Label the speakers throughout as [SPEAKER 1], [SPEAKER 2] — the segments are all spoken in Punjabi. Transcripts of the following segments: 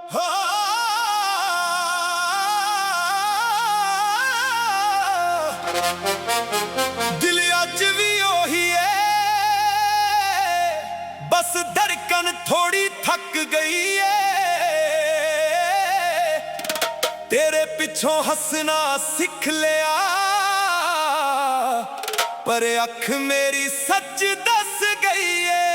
[SPEAKER 1] ਹੋ ਦਿਲ ਅੱਜ ਵੀ ਉਹੀ ਏ, ਬਸ ਧੜਕਣ ਥੋੜੀ ਥੱਕ ਗਈ ਏ। ਤੇਰੇ ਪਿੱਛੋਂ ਹੱਸਣਾ ਸਿੱਖ ਲਿਆ, ਪਰ ਅੱਖ ਮੇਰੀ ਸੱਚ ਦੱਸ ਗਈ ਏ।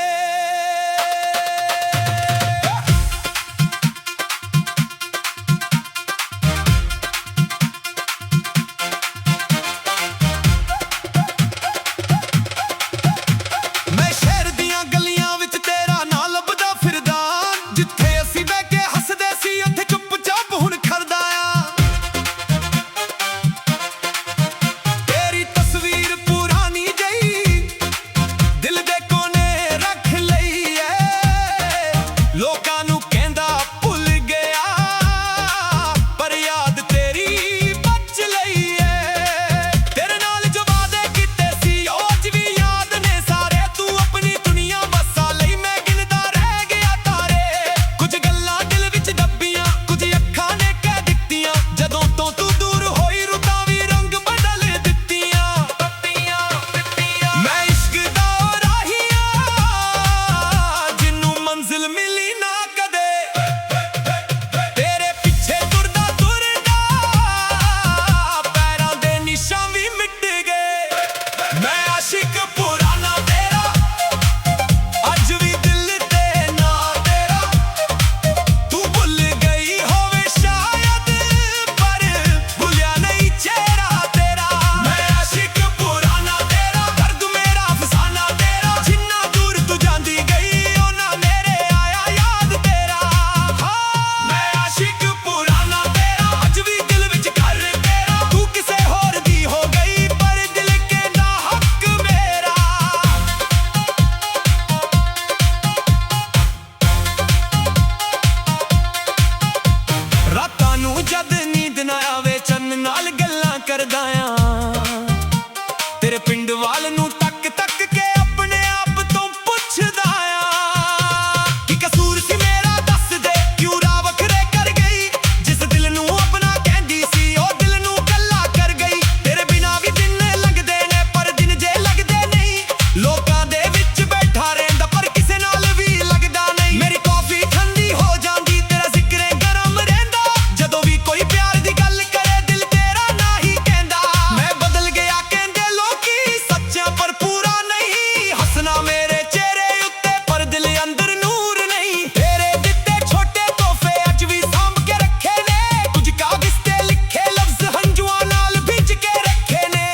[SPEAKER 1] ਤੇਰੇ ਪਿੰਡ ਵਾਲ ਨੂੰ ਤੱਕ ਤੱਕ ਕੇ ਆਪਣੇ ਆਪ ਤੋਂ ਪੁੱਛਦਾ ਆ ਕਿ ਕਸੂਰ ਸੀ ਮੇਰਾ ਦੱਸ ਦੇ, ਕਿਉਂ ਰਾਹ ਵੱਖਰੇ ਕਰ ਗਈ। ਜਿਸ ਦਿਲ ਨੂੰ ਆਪਣਾ ਕਹਿੰਦੀ ਸੀ ਉਹ ਦਿਲ ਨੂੰ ਕੱਲਾ ਕਰ ਗਈ। ਤੇਰੇ ਬਿਨਾਂ ਵੀ ਦਿਨ ਲੰਘਦੇ ਨੇ ਪਰ ਦਿਨ ਜੇ ਲੱਗਦੇ ਨਹੀਂ। ਲੋਕਾਂ ਦੇ ਵਿੱਚ ਬੈਠਾ ਰਹਿੰਦਾ ਪਰ ਕਿਸੇ ਨਾਲ ਵੀ ਲੱਗਦਾ ਨਹੀਂ। ਮੇਰੀ ਕੌਫੀ ਠੰਡੀ ਹੋ ਜਾਂਦੀ, ਤੇਰਾ ਜ਼ਿਕਰੇ ਗਰਮ ਰਹਿੰਦਾ। ਜਦੋਂ ਵੀ ਕੋਈ ਪਿਆਰ ਦੀ ਗੱਲ ਕਰੇ ਦਿਲ ਤੇਰਾ ਨਾ ਹੀ ਕਹਿੰਦਾ। ਮੈਂ ਬਦਲ ਗਿਆ ਕਹਿੰਦੇ ਲੋਕੀ, ਸੱਚਾ ਪਰ ਪੂਰਾ ਨਹੀਂ। ਹੱਸਣਾ ਮੇਰੇ ਚਿਹਰੇ ਉੱਤੇ ਪਰ ਦਿਲ ਅੰਦਰ ਨੂਰ ਨਹੀਂ। ਤੇਰੇ ਦਿੱਤੇ ਛੋਟੇ ਤੋਹਫੇ ਅੱਜ ਵੀ ਸਾਂਭ ਕੇ ਰੱਖੇ ਨੇ। ਕੁਝ ਕਾਗਜ਼ ਤੇ ਲਿਖੇ ਲਫ਼ਜ਼ ਹੰਝੂਆਂ ਨਾਲ ਭਿੱਜ ਕੇ ਰੱਖੇ ਨੇ।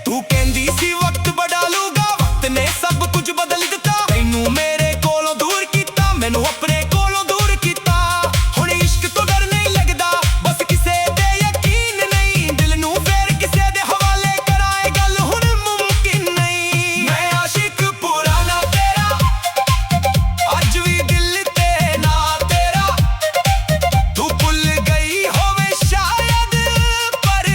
[SPEAKER 1] ਤੂੰ ਕਹਿੰਦੀ ਸੀ ਵਕਤ ਬਦਲੂਗਾ, ਵਕਤ ਨੇ ਸਭ ਕੁਝ ਬਦਲ ਦਿੱਤਾ। ਤੈਨੂੰ ਮੇਰੇ ਕੋਲੋਂ ਦੂਰ ਕੀਤਾ, ਮੈਨੂੰ ਆਪਣੇ ਕੋਲੋਂ ਦੂਰ ਕੀਤਾ। ਹੁਣ ਇਸ਼ਕ ਤੋਂ ਡਰ ਨਹੀਂ ਲੱਗਦਾ, ਬਸ ਕਿਸੇ ਤੇ ਯਕੀਨ ਨਹੀਂ। ਦਿਲ ਨੂੰ ਫੇਰ ਕਿਸੇ ਦੇ ਹਵਾਲੇ ਕਰਾਏ ਗੱਲ ਹੁਣ ਮੁਮਕਿਨ ਨਹੀਂ। ਮੈਂ ਆਸ਼ਿਕ ਪੁਰਾਣਾ ਤੇਰਾ, ਅੱਜ ਵੀ ਦਿਲ ਤੇ ਨਾ ਤੇਰਾ। ਤੂੰ ਭੁੱਲ ਗਈ ਹੋਵੇ ਸ਼ਾਇਦ ਪਰ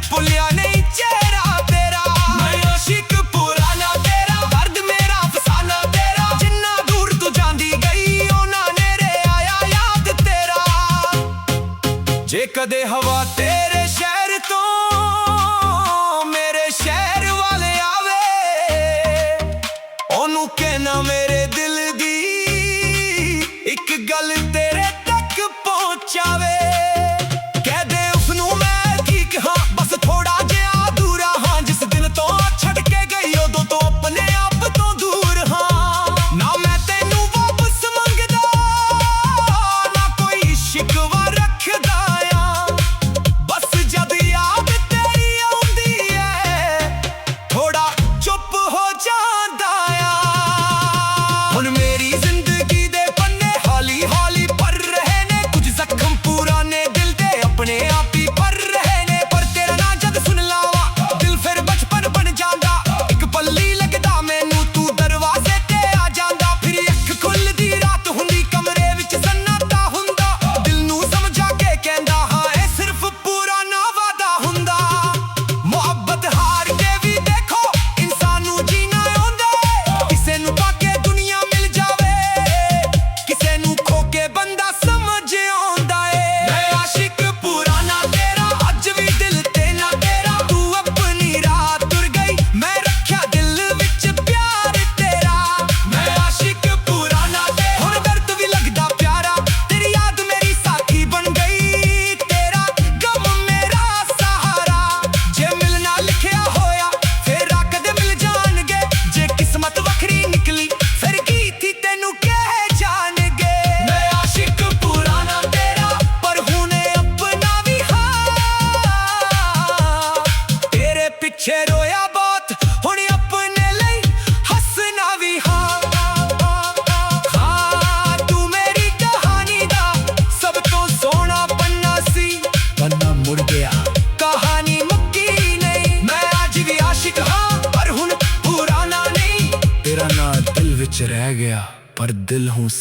[SPEAKER 1] ਭੁੱਲਿਆ ਨਹੀਂ ਚਿਹਰਾ ਤੇਰਾ। ਮੈਂ ਆਸ਼ਿਕ ਪੁਰਾਣਾ ਤੇਰਾ, ਦਰਦ ਮੇਰਾ ਅਫਸਾਨਾ ਤੇਰਾ। ਜਿੰਨਾ ਦੂਰ ਤੂੰ ਜਾਂਦੀ ਗਈ ਉਹਨਾਂ ਨੇੜੇ ਆਇਆ ਯਾਦ ਤੇਰਾ। ਜੇ ਕਦੇ ਹਵਾ ਤੇਰੇ ਸ਼ਹਿਰ ਤੋਂ ਮੇਰੇ ਸ਼ਹਿਰ ਵੱਲ ਆਵੇ, ਉਹਨੂੰ ਕਹਿਣਾ ਮੇਰੇ ਦਿਲ ਦੀ ਇੱਕ ਗੱਲ ਤੇਰੇ ਤੱਕ ਪਹੁੰਚਾਵੇ। ਕਹਿ ਦੇ ਉਸਨੂੰ ਮੈਂ ਠੀਕ ਹਾਂ, ਬਸ ਥੋੜਾ ਜਿਹਾ ਦੂਰ ਹਾਂ। ਜਿਸ ਦਿਨ ਤੋਂ ਛੱਡ ਕੇ ਗਈ ਉਦੋਂ ਤੋਂ ਆਪਣੇ ਆਪ ਤੋਂ ਦੂਰ ਹਾਂ। ਨਾ ਮੈਂ ਤੈਨੂੰ ਵਾਪਸ ਮੰਗਦਾ, ਨਾ ਕੋਈ ਸ਼ਿਕਵਾ ਰੱਖਦਾ ਆ। ਬਸ ਜਦ ਯਾਦ ਤੇਰੀ ਆਉਂਦੀ ਏ ਥੋੜਾ ਚੁੱਪ ਹੋ ਜਾਂਦਾ ਆ। ਹੁਣ ਮੇਰੀ ਜ਼ਿੰਦਗੀ ਦੇ ਪੰਨੇ ਹੌਲੀ ਹੌਲੀ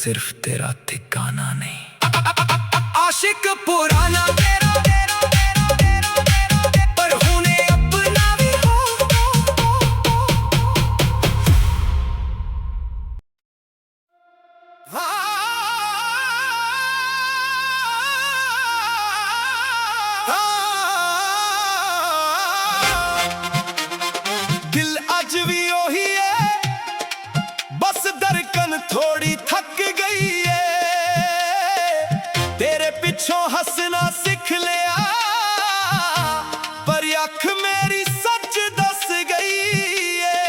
[SPEAKER 1] सिर्फ तेरा ठिकाना नहीं। आशिक पुराना तेरा पर होने अपना भी हो। दिल अज भी ओही है, बस धड़कन थोड़ी थक गई है। तेरे पिछों हंसना सीख लिया, पर अख मेरी सच दस गई है।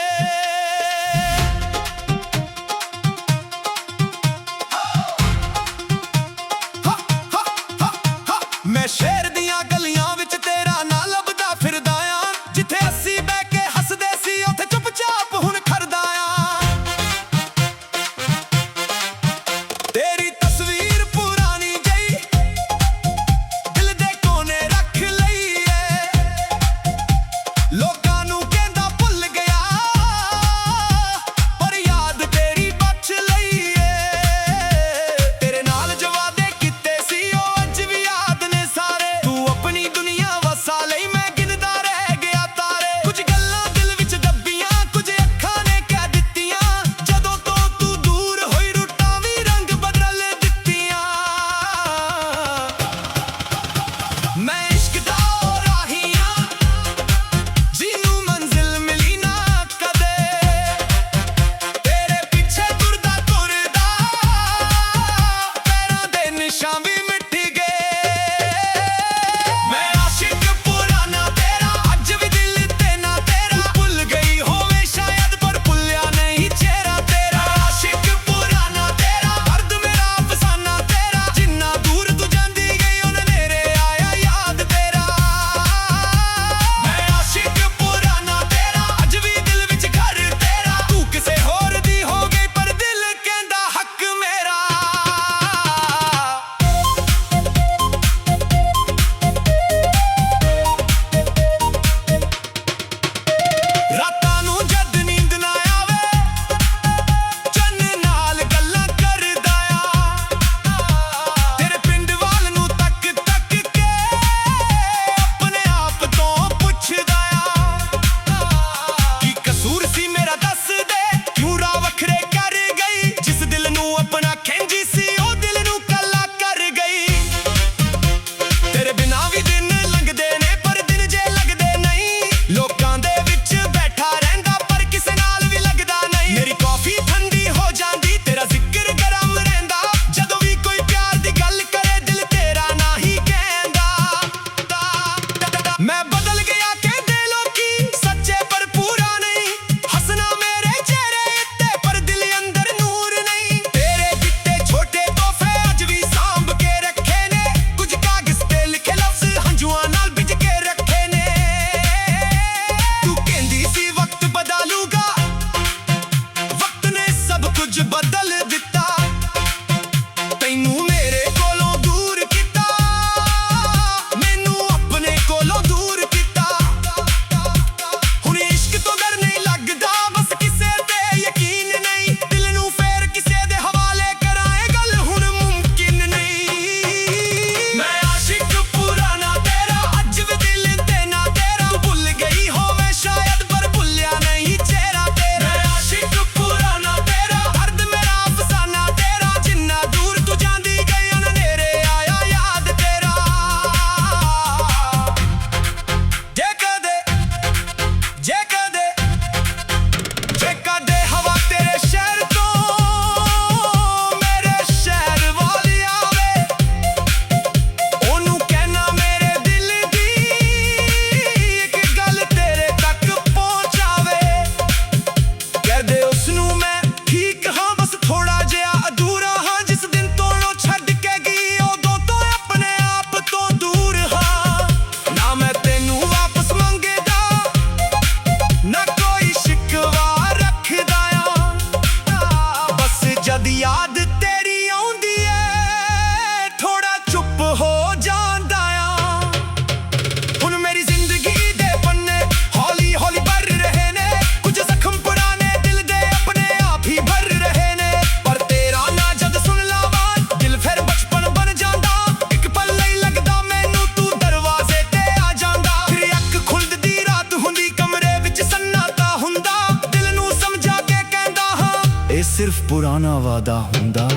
[SPEAKER 1] ਪੁਰਾਣਾ ਵਾਦਾ ਹੁੰਦਾ।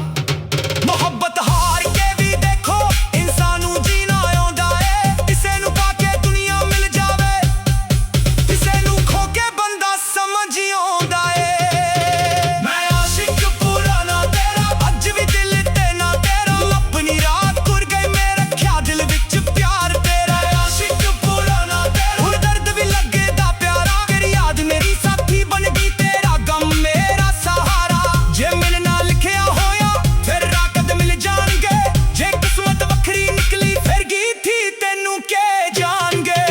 [SPEAKER 1] ਮੁਹੱਬਤ ਹਾਰ ਕੇ ਵੀ ਦੇਖੋ ਇਨਸਾਨ ਨੂੰ ਜੀਣਾ ਆਉਂਦਾ ਏ। ਕਿਸੇ ਨੂੰ ਪਾ ਕੇ ਦੁਨੀਆ ਮਿਲ ਜਾਵੇ, ਕਿਸੇ ਨੂੰ ਖੋ ਕੇ ਬੰਦਾ ਸਮਝ ਆਉਂਦਾ ਏ। ਮੈਂ ਆਸ਼ਿਕ ਪੁਰਾਣਾ ਤੇਰਾ, ਅੱਜ ਵੀ ਦਿਲ ਤੇ ਨਾ ਤੇਰਾ। ਆਪਣੀ ਰਾਹ ਤੁਰ ਗਈ ਮੈਂ ਰੱਖਿਆ ਦਿਲ ਵਿੱਚ ਪਿਆਰ ਤੇਰਾ। ਆਸ਼ਿਕ ਪੁਰਾਣਾ ਤੇਰਾ, ਹੁਣ ਦਰਦ ਵੀ ਲੱਗਦਾ ਪਿਆਰਾ। ਤੇਰੀ ਯਾਦ ਮੇਰੀ ਸਾਥੀ ਬਣ ਗਈ, ਤੇਰਾ ਗਮ ਮੇਰਾ ਸਹਾਰਾ। ਜੇ ਮਿਲਣਾ ਲਿਖਿਆ ਹੋਇਆ ਫਿਰ ਰਾਹ ਕਦ ਮਿਲ ਜਾਣਗੇ। ਜੇ ਕਿਸਮਤ ਵੱਖਰੀ ਨਿਕਲੀ ਫਿਰ ਗੀਤ ਹੀ ਤੈਨੂੰ ਕਹਿ ਜਾਣਗੇ।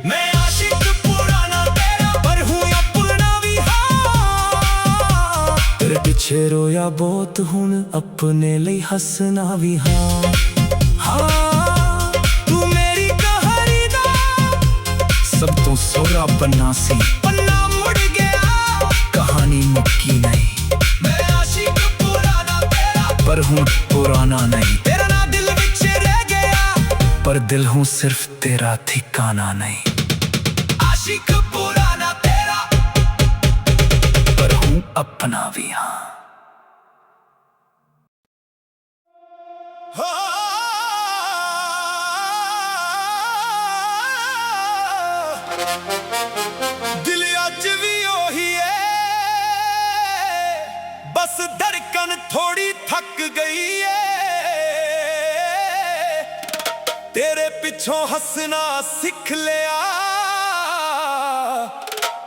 [SPEAKER 1] ਮੈਂ ਆਸ਼ਿਕ ਪੁਰਾਣਾ ਤੇਰਾ, ਪਰ ਹੂੰ ਆਪਣਾ ਵੀ ਹਾਂ। ਤੇਰੇ ਪਿੱਛੇ ਰੋਇਆ ਬਹੁਤ, ਹੁਣ ਆਪਣੇ ਲਈ ਹੱਸਣਾ ਵੀ ਹਾਂ। ਹਾਂ ਤੂੰ ਮੇਰੀ ਕਹਾਣੀ ਦਾ ਸਭ ਤੋਂ ਸੋਹਰਾ ਪੰਨਾ ਸੀ। ਪੰਨਾ ਮੁੜ ਗਿਆ, ਕਹਾਣੀ ਮੁੱਕੀ ਨਹੀਂ। ਮੈਂ ਆਸ਼ਿਕ ਪੁਰਾਣਾ ਤੇਰਾ, ਪਰ ਹੂੰ ਪੁਰਾਣਾ ਨਹੀਂ। ਤੇਰਾ ਨਾਂ ਦਿਲ ਵਿੱਚ ਰਹਿ ਗਿਆ, ਪਰ ਦਿਲ ਹੂੰ ਸਿਰਫ ਤੇਰਾ ਠਿਕਾਣਾ ਨਹੀਂ। ਆਸ਼ਿਕ ਪੁਰਾਣਾ ਤੇਰਾ, ਪਰ ਹੂੰ ਆਪਣਾ ਵੀ ਹਾਂ। ਦਿਲ ਅੱਜ ਵੀ ਉਹੀ ਏ, ਬਸ ਧੜਕਣ ਥੋੜੀ ਥੱਕ ਗਈ ਏ। ਤੇਰੇ ਪਿੱਛੋਂ ਹੱਸਣਾ ਸਿੱਖ ਲਿਆ,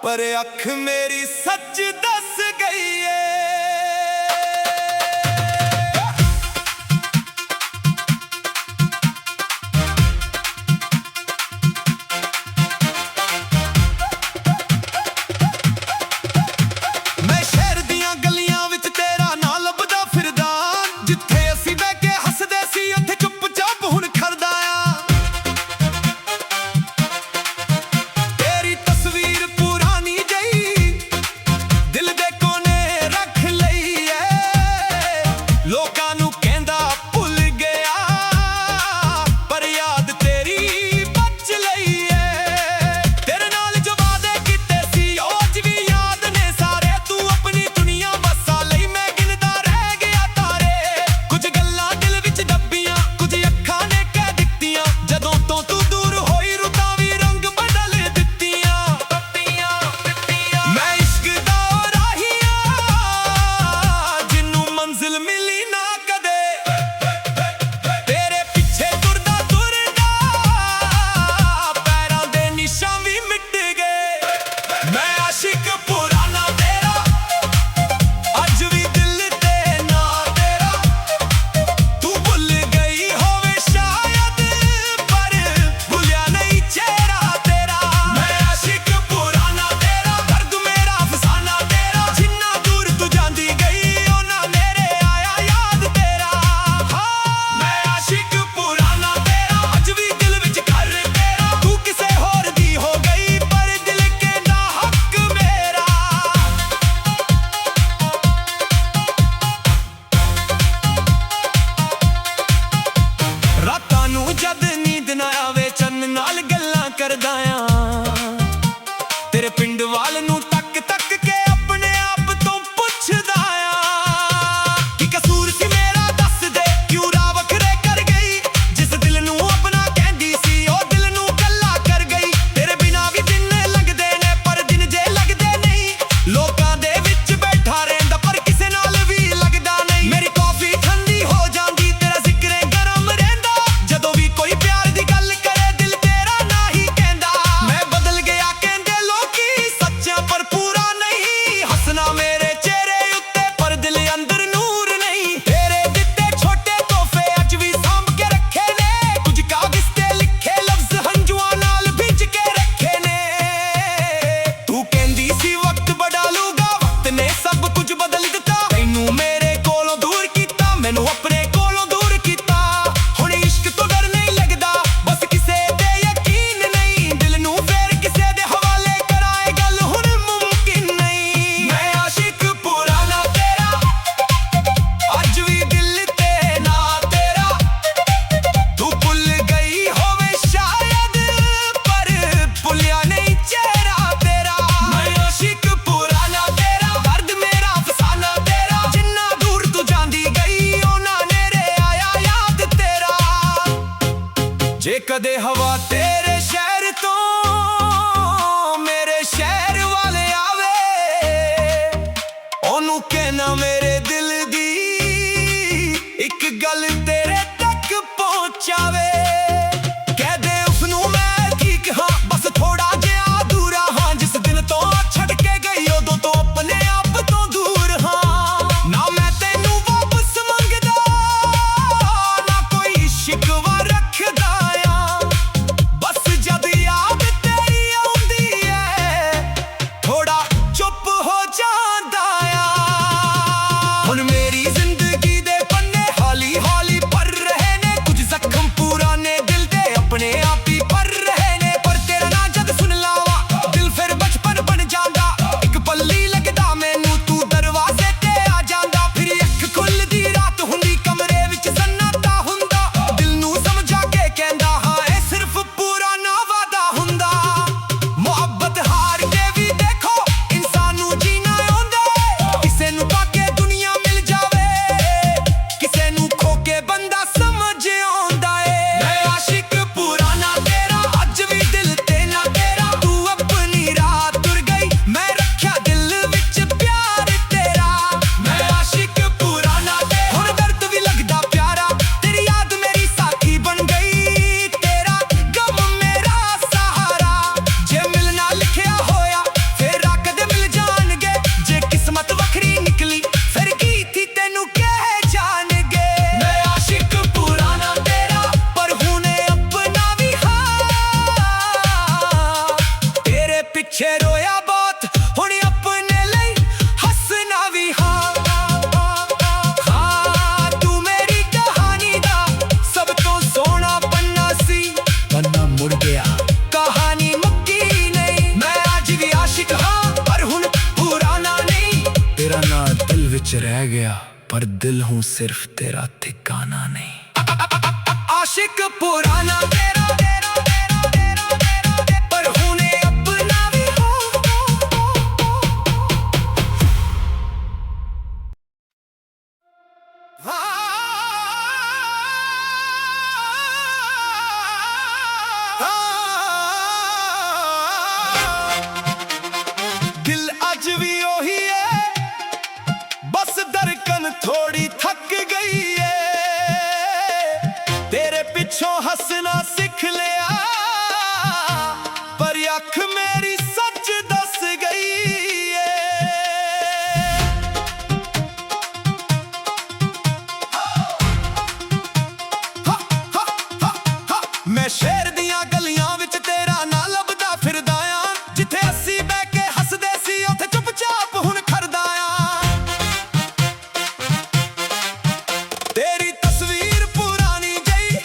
[SPEAKER 1] ਪਰ ਅੱਖ ਮੇਰੀ ਸੱਚ ਦੱਸ ਗਈ ਏ। ਮੈਂ ਸ਼ਹਿਰ ਦੀਆਂ ਗਲੀਆਂ ਵਿੱਚ ਤੇਰਾ ਨਾਂ ਲੱਭਦਾ ਫਿਰਦਾ। ਜਿੱਥੇ ਅਸੀਂ ਬਹਿ ਕੇ ਹੱਸਦੇ ਸੀ ਉੱਥੇ ਚੁੱਪਚਾਪ ਹੁਣ ਖੜਦਾ ਆ। ਤੇਰੀ ਤਸਵੀਰ ਪੁਰਾਣੀ ਜਈ ਦਿਲ ਜੇ ਕਦੇ ਹਵਾ ਤੇਰੇ ਸ਼ਹਿਰ ਤੋਂ ਮੇਰੇ ਸ਼ਹਿਰ ਵੱਲ ਆਵੇ, ਉਹਨੂੰ ਕਹਿਣਾ ਮੇਰੇ ਦਿਲ ਦੀ ਇੱਕ ਗੱਲ ਤੇਰੇ ਤੱਕ ਪਹੁੰਚਾਵੇ। ਕਹਿ ਦੇ ਉਸਨੂੰ ਮੈਂ ਠੀਕ ਹਾਂ, ਬਸ ਥੋੜਾ ਜਿਹਾ ਦੂਰ ਹਾਂ। ਜਿਸ ਦਿਨ ਤੋਂ ਛੱਡ ਕੇ ਗਈ ਉਦੋਂ ਤੋਂ ਆਪਣੇ ਆਪ ਤੋਂ ਦੂਰ ਹਾਂ। ਨਾ ਮੈਂ ਤੈਨੂੰ ਵਾਪਸ ਮੰਗਦਾ, ਨਾ ਕੋਈ ਸ਼ਿਕਵਾ ਰੱਖਦਾ ਆ। ਬਸ ਜਦ ਯਾਦ ਤੇਰੀ ਆਉਂਦੀ ਏ ਥੋੜਾ ਚੁੱਪ ਹੋ ਜਾਂਦਾ ਆ। ਹੁਣ ਮੇਰੀ ਜ਼ਿੰਦਗੀ ਦੇ ਪੰਨੇ ਹੌਲੀ ਹੌਲੀ ਭਰ ਰਹੇ ਨੇ, ਕੁਝ ਜ਼ਖਮ ਪੁਰਾਣੇ ਦਿਲ ਦੇ ਆਪਣੇ ਆਪ ਹੀ ਭਰ ਰਹੇ ਨੇ। ਪਰ ਤੇਰਾ ਨਾਂ ਜਦ ਸੁਣ ਲਾਵਾਂ ਦਿਲ ਫਿਰ ਬਚਪਨ ਬਣ ਜਾਂਦਾ। ਇੱਕ ਪੱਲੀ ਲੱਗਦਾ ਮੈਨੂੰ ਤੂੰ ਦਰਵਾਜ਼ੇ ਤੇ ਆ ਜਾਂਦਾ। ਫਿਰ ਅੱਖ ਖੁੱਲਦੀ ਰਾਤ ਹੁੰਦੀ ਕਮਰੇ ਵਿੱਚ ਸन्नाटा ਹੁੰਦਾ। ਦਿਲ ਨੂੰ ਸਮਝਾ ਕੇ ਕਹਿੰਦਾ ਹਾਂ ਇਹ ਸਿਰਫ ਪੁਰਾਣਾ ਵਾਦਾ ਹੁੰਦਾ। ਮੁਹੱਬਤ ਹਾਰ ਕੇ ਵੀ ਦੇਖੋ ਇਨਸਾਨ ਨੂੰ ਜੀਣਾ ਆਉਂਦਾ। ਕਿਸੇ ਨੂੰ ਪਾ ਕੇ ਦੁਨੀਆ ਮਿਲ ਜਾਵੇ, ਕਿਸੇ ਨੂੰ ਖੋ ਕੇ ਬੰਦਾ ਸਮਝ ਆਉਂਦਾ ਏ। ਮੈਂ ਆਸ਼ਿਕ ਪੁਰਾਣਾ ਤੇਰਾ, ਅੱਜ ਵੀ ਦਿਲ ਤੇ ਨਾ ਤੇਰਾ। ਤੂੰ ਆਪਣੀ ਰਾਹ ਤੁਰ ਗਈ, ਮੈਂ ਰੱਖਿਆ ਦਿਲ ਵਿੱਚ ਪਿਆਰ ਤੇਰਾ। ਮੈਂ ਆਸ਼ਿਕ ਪੁਰਾਣਾ ਤੇ ਹੁਣ ਦਰਦ ਵੀ ਲੱਗਦਾ ਪਿਆਰਾ। ਤੇਰੀ ਯਾਦ ਮੇਰੀ ਸਾਥੀ ਬਣ ਗਈ, ਤੇਰਾ ਗਮ ਮੇਰਾ ਸਹਾਰਾ। ਜੇ ਮਿਲਣਾ ਲਿਖਿਆ ਹੋਇਆ ਫਿਰ ਕਦੇ ਮਿਲ ਜਾਣਗੇ। ਜੇ ਕਿਸਮਤ ਵੱਖਰੀ ਨਿਕਲੀ ਫਿਰ ਕੀ ਥੀ ਤੈਨੂੰ ਕਹਿ ਜਾਣਗੇ। ਮੈਂ ਆਸ਼ਿਕ ਪੁਰਾਣਾ ਤੇਰਾ, ਪਰ ਹੁਣੇ ਆਪਣਾ ਵੀ ਹਾਂ। ਤੇਰੇ ਪਿੱਛੇ ਰੋਇਆ ਬਹੁਤ, ਹੁਣ ਆਪਣੇ ਲਈ ਹੱਸਣਾ ਵੀ ਹਾਂ। ਹਾਂ ਤੂੰ ਮੇਰੀ ਕਹਾਣੀ ਦਾ ਸਭ ਤੋਂ ਸੋਹਣਾ ਪੰਨਾ ਸੀ। ਪੰਨਾ ਮੁੜ ਗਿਆ, ਕਹਾਣੀ ਮੁੱਕੀ ਨਹੀਂ। ਮੈਂ ਅੱਜ ਵੀ ਆਸ਼ਿਕ ਹਾਂ, ਪਰ ਹੁਣ ਪੁਰਾਣਾ ਨਹੀਂ। ਤੇਰਾ ਨਾਂ ਦਿਲ ਵਿੱਚ ਰਹਿ ਗਿਆ, ਪਰ ਦਿਲ ਹੂੰ ਸਿਰਫ ਤੇਰਾ ਠਿਕਾਣਾ ਨਹੀਂ। ਆਸ਼ਿਕ ਪੁਰਾਣਾ ਤੇਰਾ, ਪਰ ਹੁਣੇ ਆਪਣਾ ਵੀ ਦਿਲ ਅੱਜ ਵੀ ਉਹੀ ਏ, ਬਸ ਧੜਕਨ ਥੋੜੀ ਥੱਕ ਗਈ ਏ। ਤੇਰੇ ਪਿੱਛੋਂ ਹੱਸਣਾ ਸਿੱਖ ਲਿਆ, ਪਰ ਅੱਖ ਮੇਰੀ ਸੱਚ ਦੱਸ ਗਈ ਏ। ਮੈਂ ਸ਼ਹਿਰ ਦੀਆਂ ਗਲੀਆਂ ਵਿੱਚ ਤੇਰਾ ਨਾਂ ਲੱਭਦਾ ਫਿਰਦਾ ਆਂ। ਜਿੱਥੇ ਅਸੀਂ ਬਹਿ ਕੇ ਹੱਸਦੇ ਸੀ ਉੱਥੇ ਚੁੱਪਚਾਪ ਹੁਣ ਖੜਦਾ ਆਂ। ਤੇਰੀ ਤਸਵੀਰ ਪੁਰਾਣੀ ਜਈ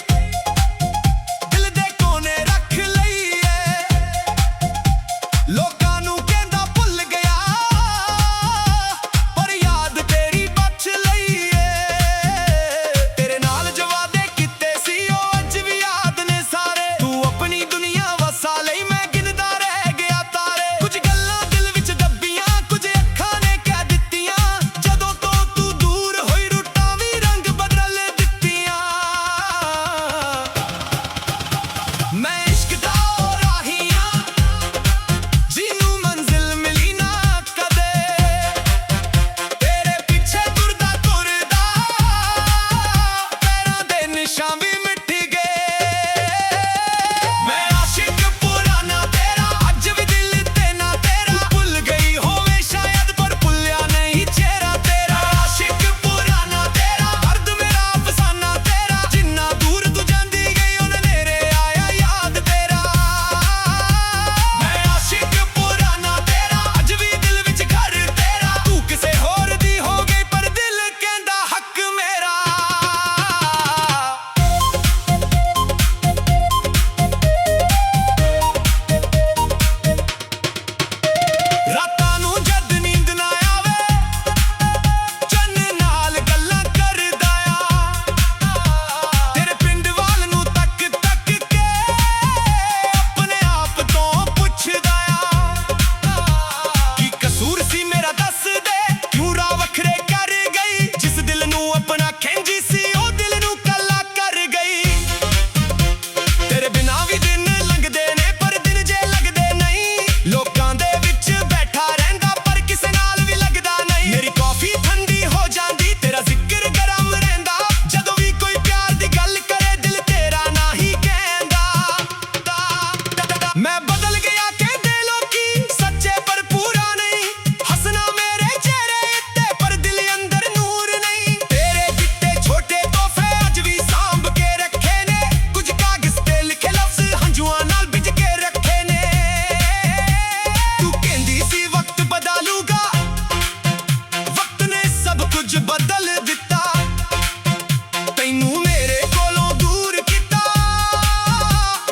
[SPEAKER 1] ਮੈਨੂੰ ਮੇਰੇ ਕੋਲੋਂ ਦੂਰ ਕੀਤਾ,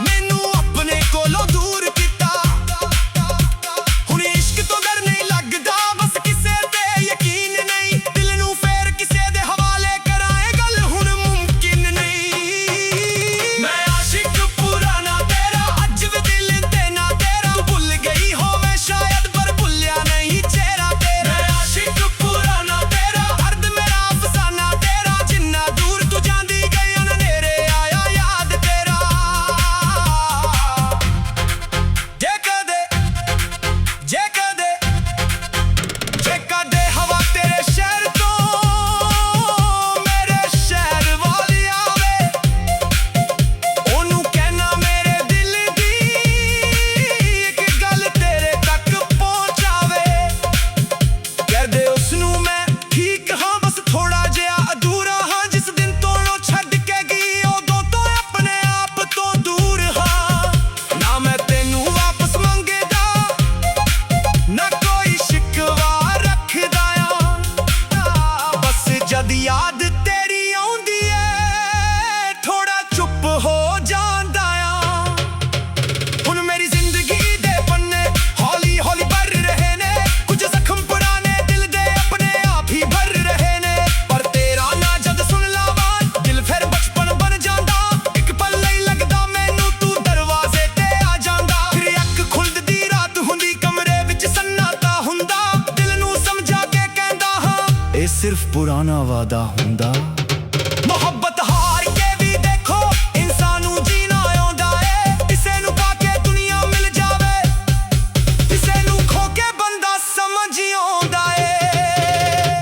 [SPEAKER 1] ਮੈਨੂੰ ਆਪਣੇ ਕੋਲੋਂ ਦੂਰ ਕੀਤਾ। ਹੁਣ ਇਸ਼ਕ ਤੋਂ ਡਰ ਨਹੀਂ ਲੱਗਦਾ, ਬਸ ਕਿਸੇ ਤੇ ਯਕੀਨ ਨਹੀਂ। ਦਿਲ ਨੂੰ ਫੇਰ ਕਿਸੇ ਦੇ ਹਵਾਲੇ ਕਰਾਂ, ਇਹ ਗੱਲ ਹੁਣ ਮੁਮਕਿਨ ਨਹੀਂ। ਮੈਂ ਆਸ਼ਿਕ ਪੁਰਾਣਾ ਤੇਰਾ, ਅੱਜ ਵੀ ਦਿਲ ਤੇ ਨਾ ਤੇਰਾ। ਤੂੰ ਭੁੱਲ ਗਈ ਹੋਵੇਂ ਸ਼ਾਇਦ, ਪਰ ਭੁੱਲਿਆ ਨਹੀਂ ਚਿਹਰਾ ਤੇਰਾ। ਮੈਂ ਆਸ਼ਿਕ ਪੁਰਾਣਾ ਤੇਰਾ, ਦਰਦ ਮੇਰਾ ਅਫਸਾਨਾ ਤੇਰਾ। ਜਿੰਨਾ ਦੂਰ ਤੂੰ ਜਾਂਦੀ ਗਈ, ਉਹਨਾਂ ਨੇੜੇ ਆਇਆ ਯਾਦ ਤੇਰਾ। ਜੇ ਕਦੇ ਹਵਾ ਤੇਰੇ ਸ਼ਹਿਰ ਤੋਂ ਮੇਰੇ ਸ਼ਹਿਰ ਵੱਲ ਆਵੇ, ਉਹਨੂੰ ਕਹਿਣਾ ਮੇਰੇ ਦਿਲ ਦੀ ਇੱਕ ਗੱਲ ਤੇਰੇ ਤੱਕ ਪਹੁੰਚਾਵੇ। ਕਰਦੇ ਉਸਨੂੰ ਮੈਂ ਠੀਕ ਹਾਂ, ਬਸ ਥੋੜਾ ਜਿਹਾ ਅਧੂਰਾ ਹਾਂ। ਜਿਸ ਦਿਨ ਤੋਂ ਉਹ ਛੱਡ ਕੇ ਗਈ, ਉਦੋਂ ਤੋਂ ਆਪਣੇ ਆਪ ਤੋਂ ਦੂਰ ਹਾਂ। ਨਾ ਮੈਂ ਤੈਨੂੰ ਵਾਪਸ ਮੰਗਦਾ, ਨਾ ਕੋਈ ਸ਼ਿਕਵਾ ਰੱਖਦਾ ਆ। ਬਸ ਜਦ ਯਾਦ ਤੇਰੀ ਆਉਂਦੀ ਏ, ਥੋੜਾ ਚੁੱਪ ਹੋ ਜਾਂਦਾ ਆ। ਹੁਣ ਮੇਰੀ ਜ਼ਿੰਦਗੀ ਦੇ ਪੰਨੇ ਹੌਲੀ ਹੌਲੀ ਭਰ ਰਹੇ ਨੇ, ਕੁਝ ਜ਼ਖਮ ਪੁਰਾਣੇ ਦਿਲ ਦੇ ਆਪਣੇ ਆਪ ਹੀ ਭਰ ਰਹੇ ਨੇ। ਪਰ ਤੇਰਾ ਨਾ ਜਦ ਸੁਣ ਲਾਵਾਂ, ਦਿਲ ਫਿਰ ਬਚਪਨ ਬਣ ਜਾਂਦਾ। ਇੱਕ ਪਲ ਲਈ ਲੱਗਦਾ ਮੈਨੂੰ ਤੂੰ ਦਰਵਾਜ਼ੇ ਤੇ ਆ ਜਾਂਦਾ। ਫਿਰ ਅੱਖ ਖੁੱਲਦੀ ਰਾਤ ਹੁੰਦੀ, ਕਮਰੇ ਵਿੱਚ ਸੰਨਾਟਾ ਹੁੰਦਾ। ਦਿਲ ਨੂੰ ਸਮਝਾ ਕੇ ਕਹਿੰਦਾ ਹਾਂ, ਇਹ ਸਿਰਫ ਪੁਰਾਣਾ ਵਾਦਾ ਹੁੰਦਾ। ਮੁਹੱਬਤ ਹਾਰ ਕੇ ਵੀ ਦੇਖੋ, ਇਨਸਾਨ ਨੂੰ ਜੀਣਾ ਆਉਂਦਾ ਏ। ਕਿਸੇ ਨੂੰ ਪਾ ਕੇ ਦੁਨੀਆ ਮਿਲ ਜਾਵੇ, ਕਿਸੇ ਨੂੰ ਖੋ ਕੇ ਬੰਦਾ ਸਮਝ ਆਉਂਦਾ ਏ।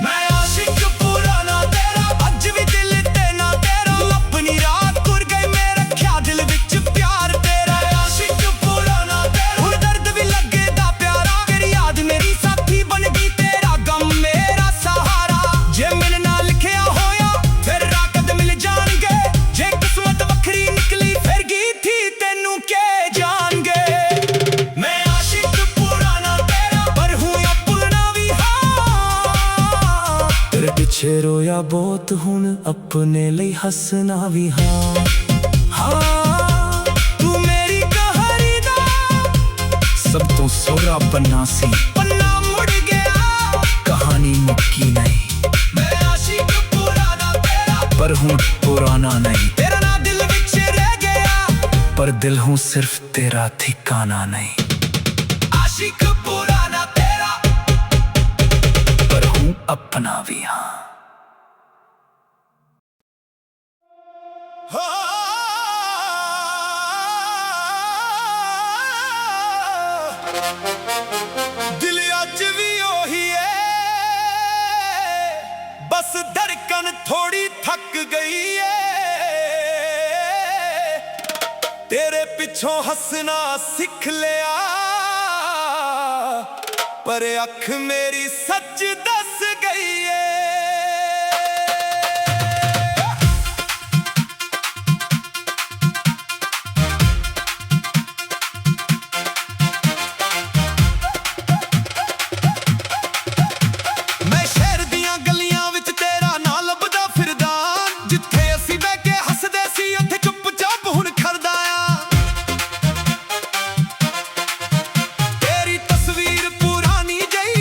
[SPEAKER 1] ਮੈਂ ਆਸ਼ਿਕ ਪੁਰਾਣਾ ਤੇਰਾ, ਅੱਜ ਵੀ ਦਿਲ ਤੇ ਨਾ ਤੇਰਾ। ਆਪਣੀ ਰਾਤ ਤੁਰ ਗਈ, ਮੈਂ ਰੱਖਿਆ ਦਿਲ ਵਿੱਚ ਪਿਆਰ ਤੇਰਾ। ਆਸ਼ਿਕ ਪੁਰਾਣਾ ਤੇਰਾ, ਹੁਣ ਦਰਦ ਵੀ ਲੱਗਦਾ ਪਿਆਰਾ। ਤੇਰੀ ਯਾਦ ਮੇਰੀ ਸਾਥੀ ਬਣ ਗਈ, ਤੇਰਾ ਗਮ ਮੇਰਾ ਸਹਾਰਾ। ਜੇ ਮੇਰੇ ਨਾਲ ਲਿਖਿਆ ਹੋਇਆ, ਫਿਰ ਰਾਕਦ ਮਿਲ ਜਾਣਗੇ। ਜੇ ਕਿਸਮਤ ਵੱਖਰੀ ਨਿਕਲੀ, ਫਿਰ ਗੀਤ ਹੀ ਤੈਨੂੰ ਕਹਿ ਜਾਣਗੇ। ਮੈਂ ਆਸ਼ਿਕ ਪੁਰਾਣਾ ਤੇਰਾ, ਪਰ ਹੂੰ ਆਪਣਾ ਵੀ ਹਾਂ। ਤੇਰੇ ਪਿੱਛੇ ਰੋਇਆ ਬਹੁਤ, ਹੁਣ ਆਪਣੇ ਲਈ ਹੱਸਣਾ ਵੀ ਹਾਂ। ਹਾਂ, ਤੂੰ ਮੇਰੀ ਕਹਾਣੀ ਦਾ ਸਭ ਤੋਂ ਸੋਹਰਾ ਪੰਨਾ ਸੀ। ਪੰਨਾ ਮੁੜ ਗਿਆ, ਕਹਾਣੀ ਮੁੱਕੀ ਨਹੀਂ। ਮੈਂ ਆਸ਼ਿਕ ਪੁਰਾਣਾ ਤੇਰਾ, ਪਰ ਹੂੰ ਪੁਰਾਣਾ ਨਹੀਂ। ਤੇਰਾ ਨਾਂ ਦਿਲ ਵਿੱਚ ਰਹਿ ਗਿਆ, ਪਰ ਦਿਲ ਹੂੰ ਸਿਰਫ ਤੇਰਾ ਠਿਕਾਣਾ ਨਹੀਂ। ਆਸ਼ਿਕ ਪੁਰਾਣਾ ਤੇਰਾ, ਪਰ ਹੂੰ ਆਪਣਾ ਵੀ ਹਾਂ। ਦਿਲ ਅੱਜ ਵੀ ਉਹੀ ਏ, ਬਸ ਧੜਕਨ ਥੋੜੀ ਥੱਕ ਗਈ ਏ। ਤੇਰੇ ਪਿੱਛੋਂ ਹੱਸਣਾ ਸਿੱਖ ਲਿਆ, ਪਰ ਅੱਖ ਮੇਰੀ ਸੱਚ ਦੱਸ ਗਈ ਏ। ਮੈਂ ਸ਼ਹਿਰ ਦੀਆਂ ਗਲੀਆਂ ਵਿੱਚ ਤੇਰਾ ਨਾਂ ਲੱਭਦਾ ਫਿਰਦਾ। ਜਿੱਥੇ ਅਸੀਂ ਬਹਿ ਕੇ ਹੱਸਦੇ ਸੀ, ਉੱਥੇ ਚੁੱਪਚਾਪ ਹੁਣ ਖੜਦਾ ਆ। ਤੇਰੀ ਤਸਵੀਰ ਪੁਰਾਣੀ ਜਈ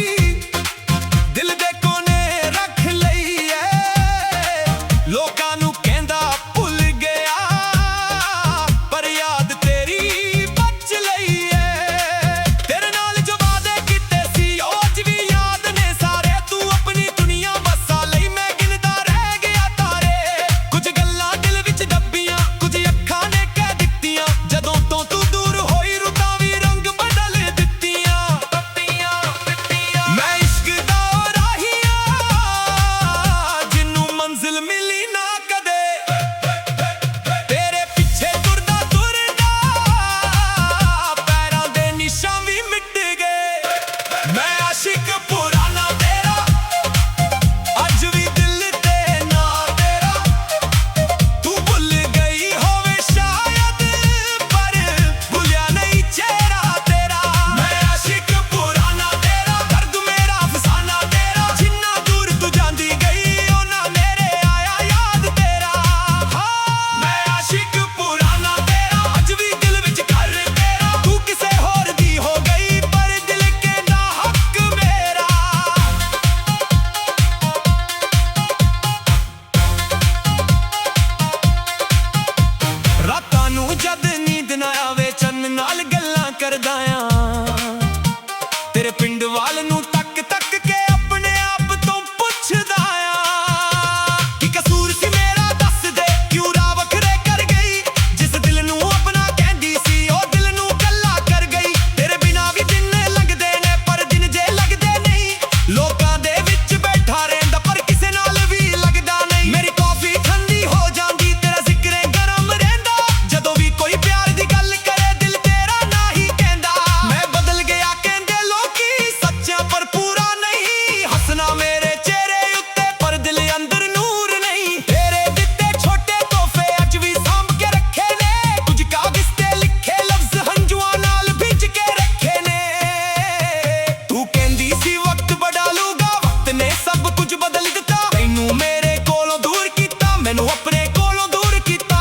[SPEAKER 1] ਤੈਨੂੰ ਆਪਣੇ ਕੋਲੋਂ ਦੂਰ ਕੀਤਾ।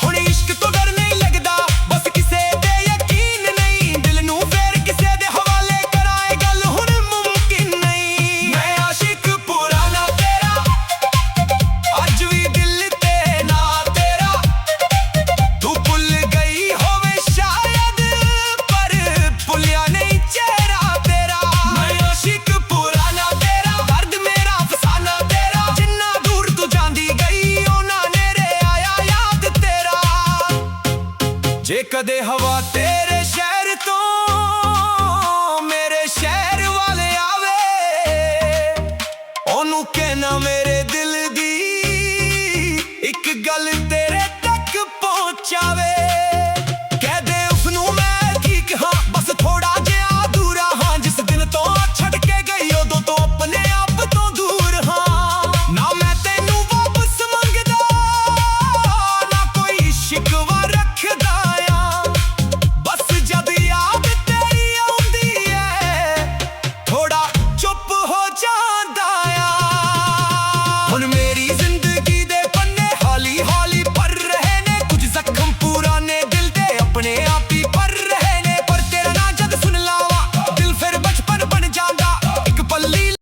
[SPEAKER 1] ਹੁਣ ਇਸ਼ਕ ਤੋਂ ਡਰ ਨਹੀਂ ਲੱਗਦਾ, ਬਸ ਕਿਸੇ ਤੇ ਯਕੀਨ ਨਹੀਂ। ਦਿਲ ਨੂੰ ਫੇਰ ਕਿਸੇ ਦੇ ਹਵਾਲੇ ਕਰਾਂ, ਇਹ ਗੱਲ ਹੁਣ ਮੁਮਕਿਨ ਨਹੀਂ। ਮੈਂ ਆਸ਼ਿਕ ਪੁਰਾਣਾ ਤੇਰਾ, ਅੱਜ ਵੀ ਦਿਲ ਤੇ ਨਾ ਤੇਰਾ। ਤੂੰ ਭੁੱਲ ਗਈ ਹੋਵੇ ਸ਼ਾਇਦ, ਪਰ ਭੁੱਲਿਆ ਨਹੀਂ ਚਿਹਰਾ ਤੇਰਾ। ਮੈਂ ਆਸ਼ਿਕ ਪੁਰਾਣਾ ਤੇਰਾ, ਦਰਦ ਮੇਰਾ ਫਸਾਨਾ ਤੇਰਾ। ਜਿੰਨਾ ਦੂਰ ਤੂੰ ਜਾਂਦੀ ਗਈ, ਉਹਨਾਂ ਨੇੜੇ ਆਇਆ ਯਾਦ ਤੇਰਾ। ਜੇ ਕਦੇ ਹਵਾ ਤੇਰੇ ਸ਼ਹਿਰ ਤੋਂ ਮੇਰੇ ਸ਼ਹਿਰ ਵੱਲ ਆਵੇ, ਉਹਨੂੰ ਕਹਿਣਾ ਮੇਰੇ ਦਿਲ ਦੀ ਇੱਕ ਗੱਲ